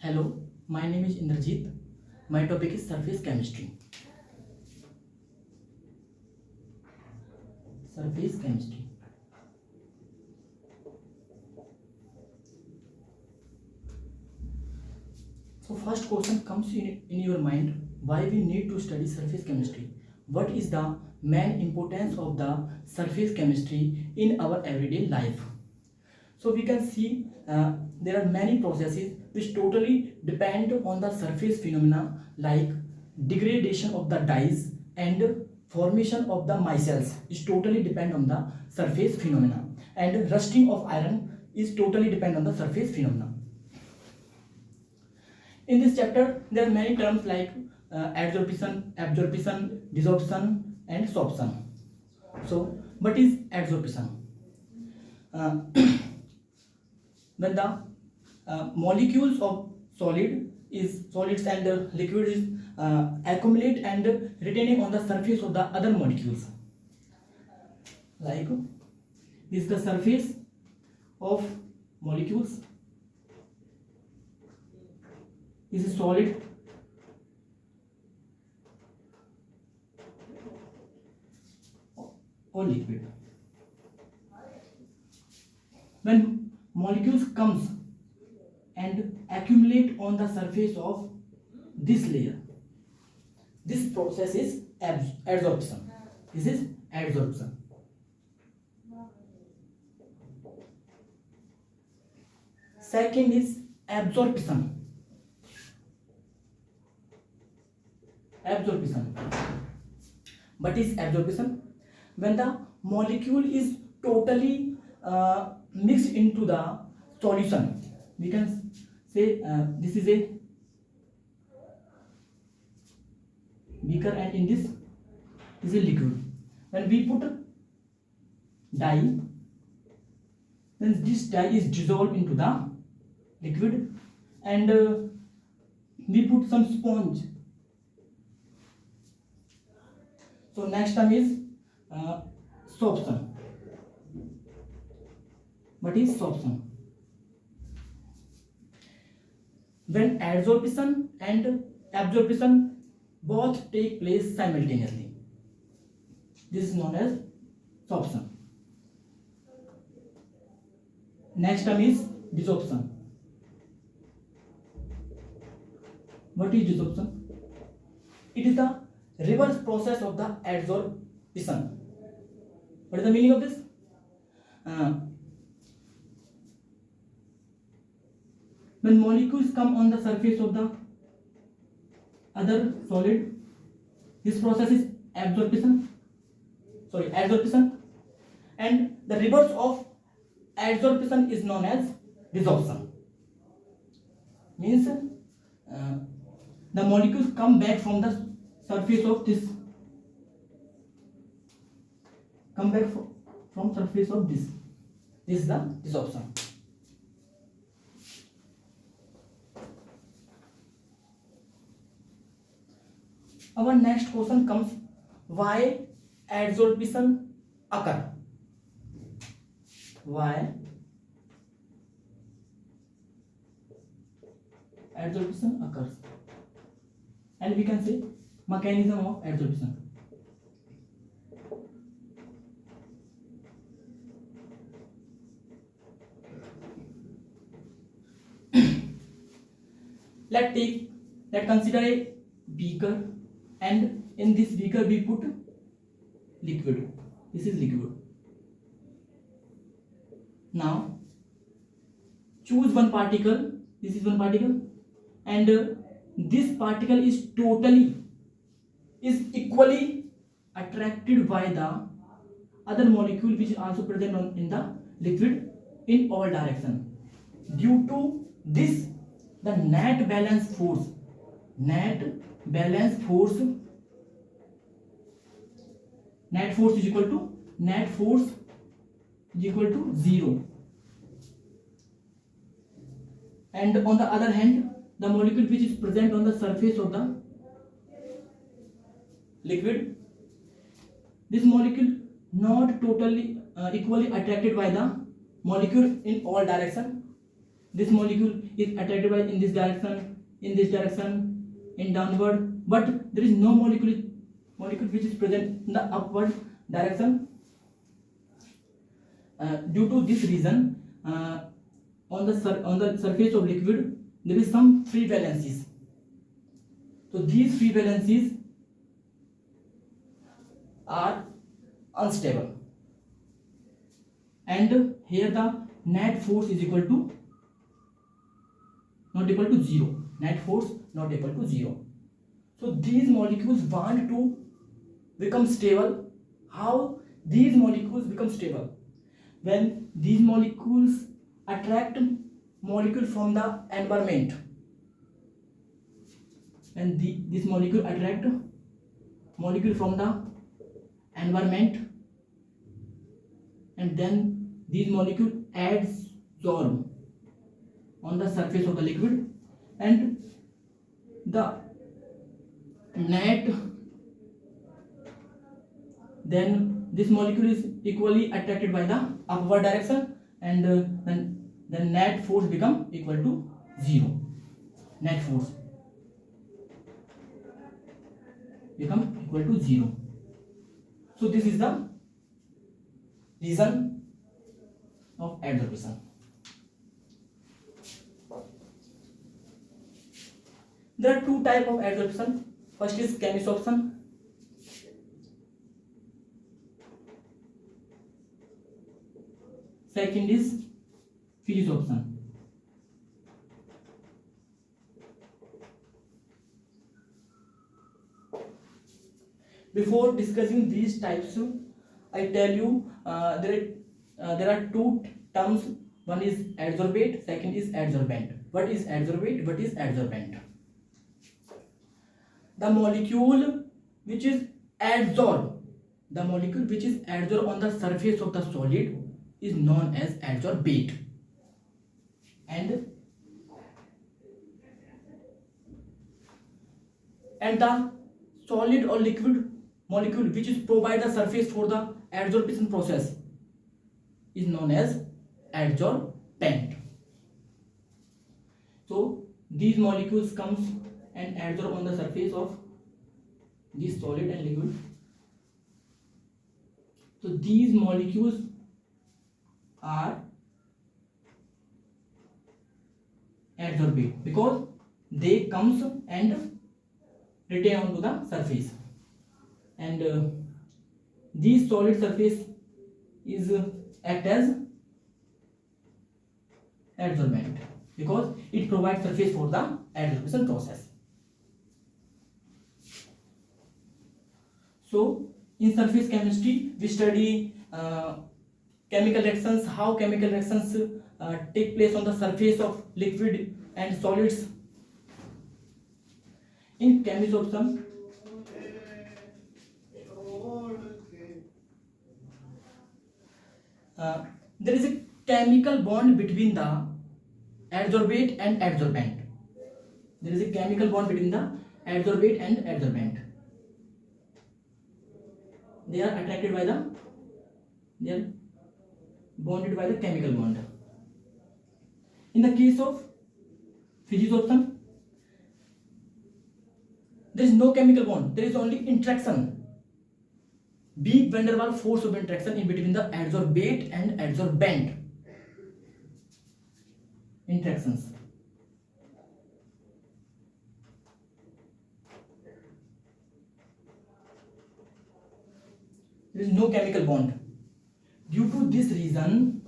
Hello, my name is Indrajit. My topic is surface chemistry. Surface chemistry. So first question comes in your mind, why we need to study surface chemistry? What is the main importance of the surface chemistry in our everyday life? So we can see there are many processes which totally depend on the surface phenomena like degradation of the dyes and formation of the micelles is totally depend on the surface phenomena, and rusting of iron is totally depend on the surface phenomena. In this chapter there are many terms like adsorption, absorption, desorption and sorption. So what is adsorption? uh, when the molecules of solids and liquid is accumulate and retaining on the surface of the other molecules, like this is the surface of molecules. This is solid or liquid. When molecules comes and accumulate on the surface of this layer, this process is adsorption. This is adsorption. Second is absorption. Absorption. What is absorption? When the molecule is totally mixed into the solution, we can say this is a beaker and in this is a liquid. When we put dye, then this dye is dissolved into the liquid, and we put some sponge. So next term is sorption. What is sorption? When adsorption and absorption both take place simultaneously, this is known as sorption. Next term is desorption. What is desorption? It is the reverse process of the adsorption. What is the meaning of this? When molecules come on the surface of the other solid, this process is adsorption, and the reverse of adsorption is known as desorption. Means the molecules come back from the surface of this, from surface of this. This is the desorption. Our next question comes, why adsorption occur? Why adsorption occurs? And we can say mechanism of adsorption. Let's consider a beaker, and in this beaker we put liquid. This is liquid. Now choose one particle. This is one particle, and this particle is equally attracted by the other molecule which is also present in the liquid in all direction. Due to this, the net balance force is equal to 0. And on the other hand, the molecule which is present on the surface of the liquid, this molecule not totally equally attracted by the molecule in all direction, this molecule is attracted by in this direction, in downward, but there is no molecule which is present in the upward direction. Due to this reason, on the surface of liquid there is some free valencies. So these free valencies are unstable, and here the net force is equal to not equal to 0. Net force not equal to 0. So these molecules want to become stable. How these molecules become stable? When these molecules attract molecule from the environment, and this molecule attract molecule from the environment, and then these molecule adsorb on the surface of the liquid, and the net, then this molecule is equally attracted by the upward direction, and then the net force become equal to 0. Net force become equal to 0. So this is the reason of adsorption. There are two types of adsorption. First is chemisorption. Second is physisorption. Before discussing these types, I tell you there are two terms. One is adsorbate, second is adsorbent. What is adsorbate? What is adsorbent? The molecule which is adsorb on the surface of the solid is known as adsorbate, and the solid or liquid molecule which is provide the surface for the adsorption process is known as adsorbent. So these molecules comes and adsorb on the surface of this solid and liquid. So these molecules are adsorbate because they comes and retain onto the surface, and this solid surface is act as adsorbent because it provides surface for the adsorption process. So in surface chemistry we study chemical reactions, how chemical reactions take place on the surface of liquid and solids. In chemisorption, there is a chemical bond between the adsorbate and adsorbent. There is a chemical bond between the adsorbate and adsorbent. They are attracted by they are bonded by the chemical bond. In the case of physisorption, there is no chemical bond, there is only interaction. Big van der Waals force of interaction in between the adsorbate and adsorbent interactions. There is no chemical bond. Due to this reason,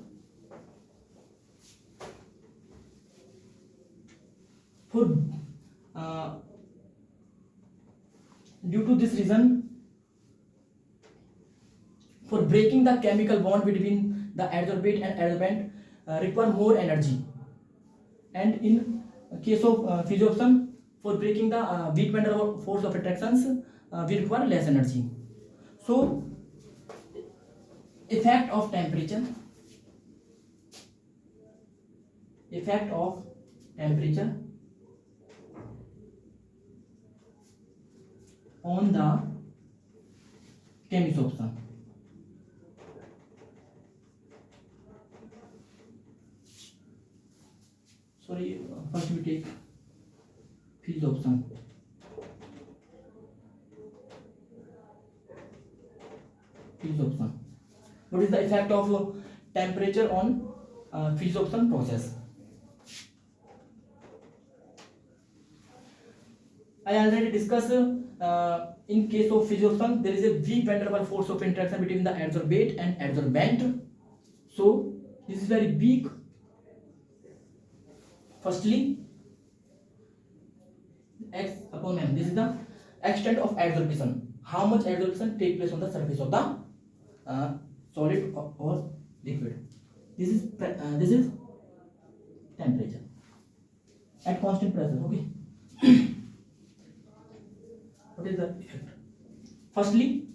for breaking the chemical bond between the adsorbate and adsorbent require more energy, and in case of physisorption, for breaking the weak van der Waals force of attractions we require less energy. So effect of temperature on the chemisorption. Sorry, first we take fifth option. Fifth option. What is the effect of temperature on physiopson process? I already discussed in case of physiopson there is a weak van der Waals force of interaction between the adsorbate and adsorbent. So this is very weak. Firstly, x upon m. This is the extent of adsorption. How much adsorption take place on the surface of the solid or liquid. This is temperature at constant pressure. Okay. What is the effect? Firstly,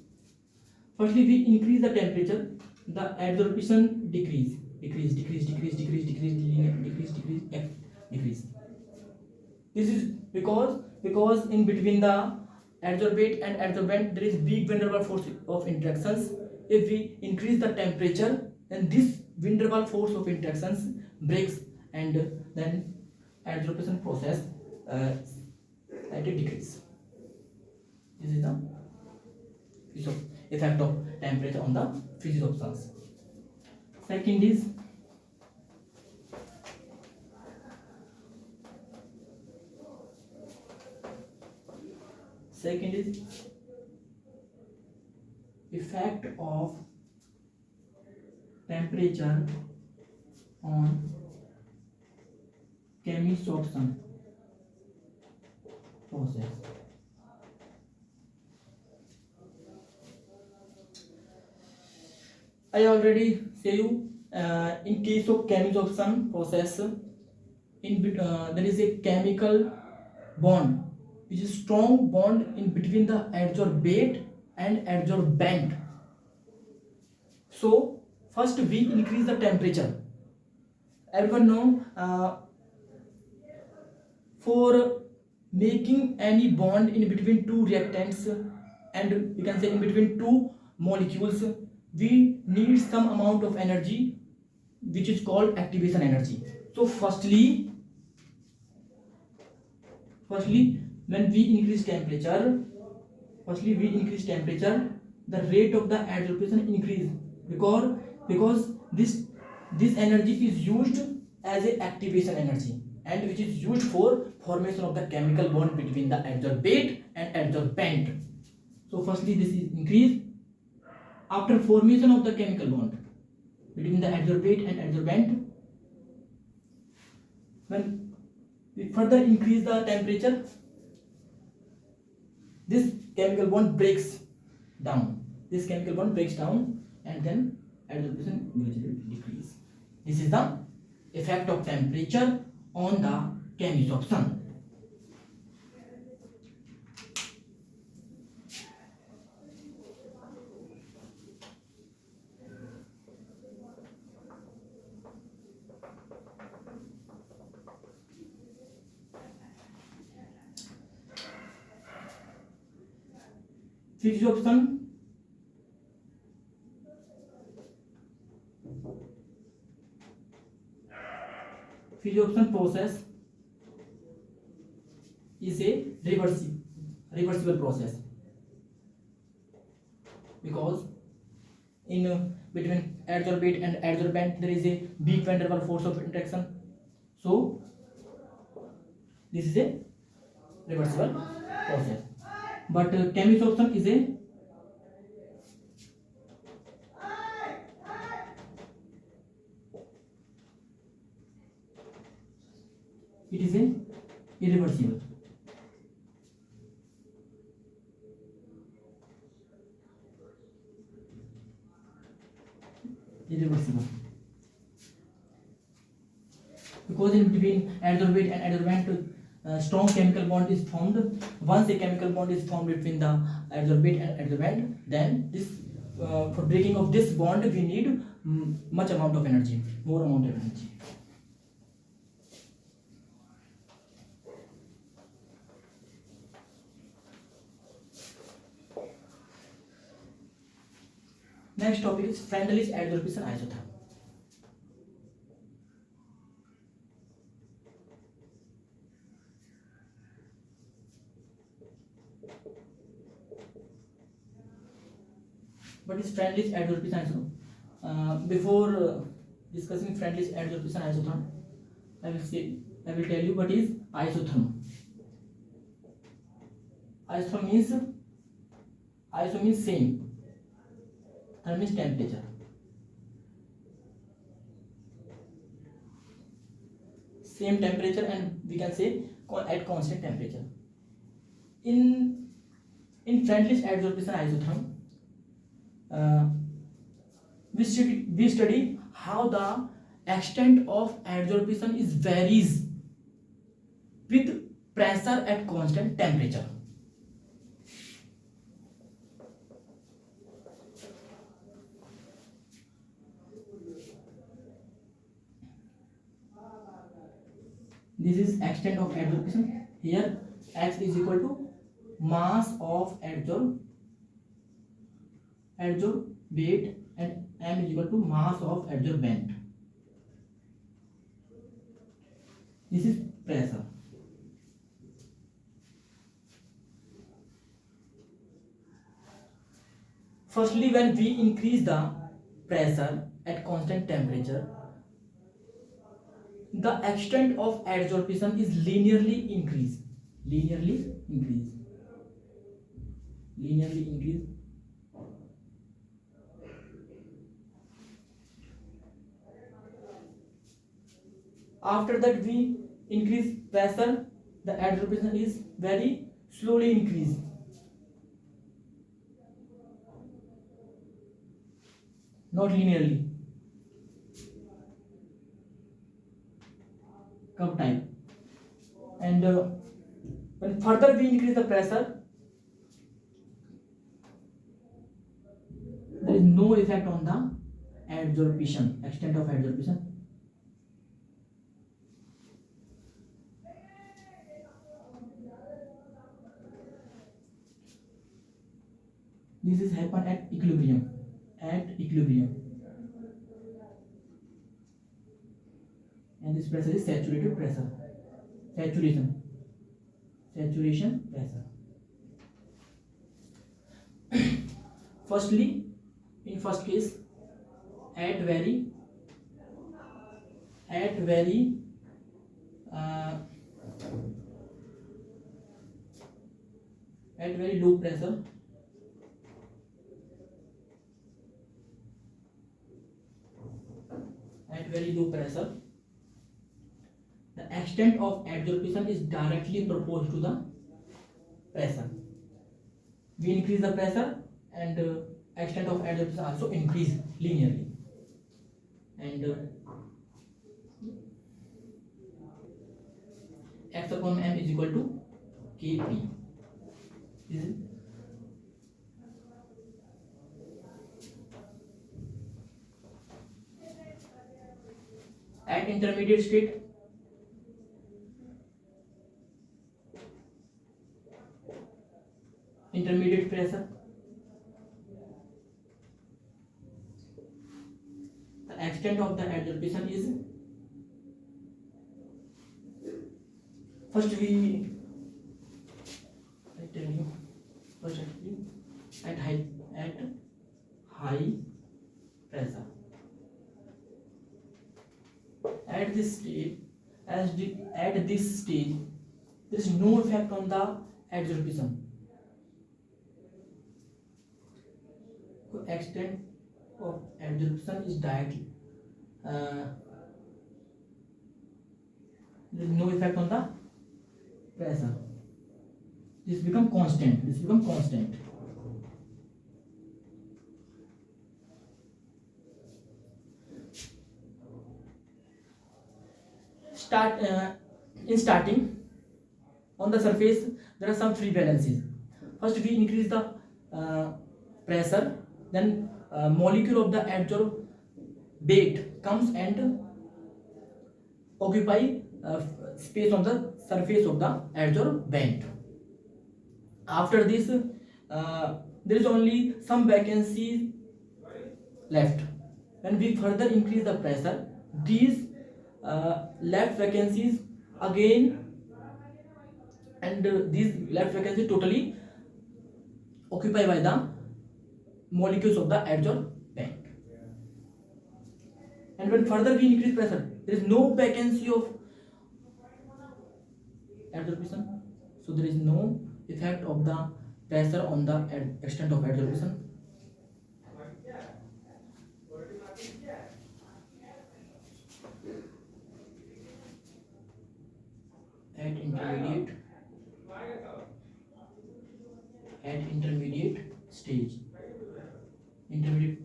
we increase the temperature, the adsorption decrease. This is because in between the adsorbate and adsorbent there is weak van der Waals force of interactions. If we increase the temperature, then this van der Waals force of interactions breaks and then adsorption process at a decrease. This is the effect of temperature on the physiopsons. Second is effect of temperature on chemisorption process. I already say you in case of chemisorption process, there is a chemical bond, which is strong bond in between the adsorbate and adsorbent. So first we increase the temperature. Everyone know for making any bond in between two reactants and we can say in between two molecules, we need some amount of energy which is called activation energy. So firstly when we increase temperature, the rate of the adsorption increase because this energy is used as a activation energy and which is used for formation of the chemical bond between the adsorbate and adsorbent. So firstly this is increased. After formation of the chemical bond between the adsorbate and adsorbent, when we further increase the temperature, this chemical bond breaks down. And then adsorption gradually decrease. This is the effect of temperature on the chemisorption. Physiopson process is a reversible process because in between adsorbate and adsorbent there is a weak van der Waals force of interaction. So this is a reversible process. But chemisorption is a irreversible. Because in between adsorbate and adsorbent strong chemical bond is formed. Once a chemical bond is formed between the adsorbate and adsorbent, then this for breaking of this bond we need more amount of energy. Next topic is Friendly's adsorption isotherm. What is Freundlich adsorption isotherm? Before discussing Freundlich adsorption isotherm, I will tell you what is isotherm. Isotherm means same. Therm means temperature. Same temperature, and we can say at constant temperature. In Freundlich adsorption isotherm, we study how the extent of adsorption is varies with pressure at constant temperature. This is extent of adsorption. Here X is equal to mass of adsorbate, and M is equal to mass of adsorbent. This is pressure. Firstly, when we increase the pressure at constant temperature, the extent of adsorption is linearly increase. After that, we increase pressure, the adsorption is very slowly increase. Not linearly. Curve type. And when further we increase the pressure, there is no effect on the adsorption, extent of adsorption. This is happen at equilibrium. And this pressure is saturated pressure. Saturation pressure. Firstly, in first case, at very low pressure, the extent of adsorption is directly proportional to the pressure. We increase the pressure, and extent of adsorption also increase linearly. And X upon M is equal to Kp. This is at intermediate state. Intermediate pressure, the extent of the adsorption is, first we I tell you first actually at high pressure, at this stage there is no effect on the adsorption. Extent of adsorption is directly, there is no effect on the pressure. This become constant. In starting, on the surface there are some free valencies. First we increase the pressure, then molecule of the adsorbate comes and occupy space on the surface of the adsorbent. After this, there is only some vacancies left. When we further increase the pressure, these left vacancies again, and these left vacancies totally occupied by the molecules of the adsorbent. And when further we increase pressure, there is no vacancy of adsorption, so there is no effect of the pressure on the extent of adsorption. At intermediate stage, intermediate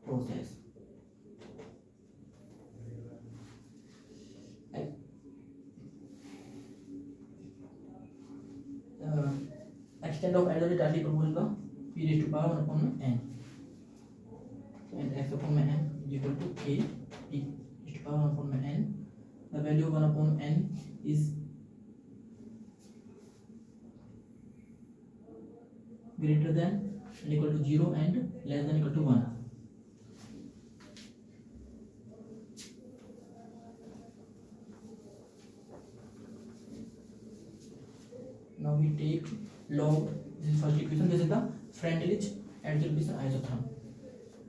process, extent of adsorption directly proportional to p raised to power 1 upon n, and x upon n is equal to k p raised to power 1 upon n. The value of 1 upon n is greater than and equal to 0 and less than equal to 1. Now we take log, this is first equation, this is the Freundlich adsorption isotherm.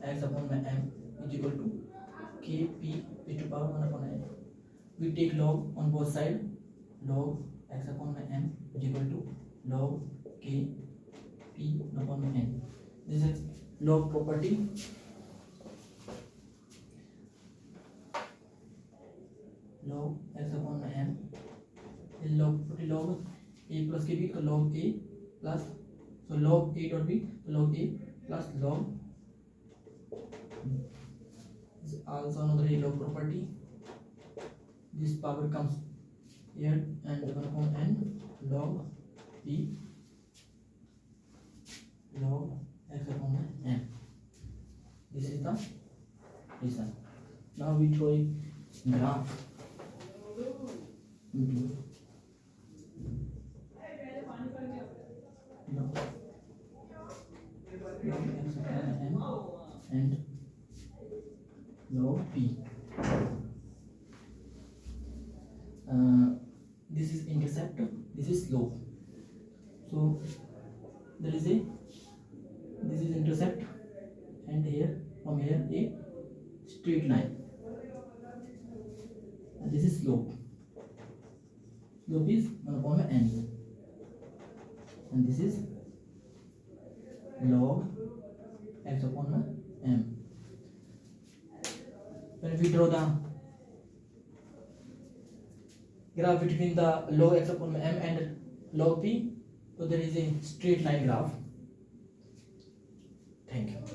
X upon m is equal to kp raised to power 1 upon n. We take log on both sides, log x upon m is equal to log k p upon n. This is log property. Log x upon m is log property, log a plus kb, so log a plus, so log a dot b, so log a plus log is also another log property. This power comes here and 1 upon n log b log x upon m. This is the reason. Now we draw a graph. Log x upon m and log p. This is intercept, this is slope. So there is a, this is intercept, and here from here a straight line, and this is slope. Slope is 1 upon n, and this is log x upon m. When we draw the graph between the log x upon m and log p, so there is a straight line graph. Thank you.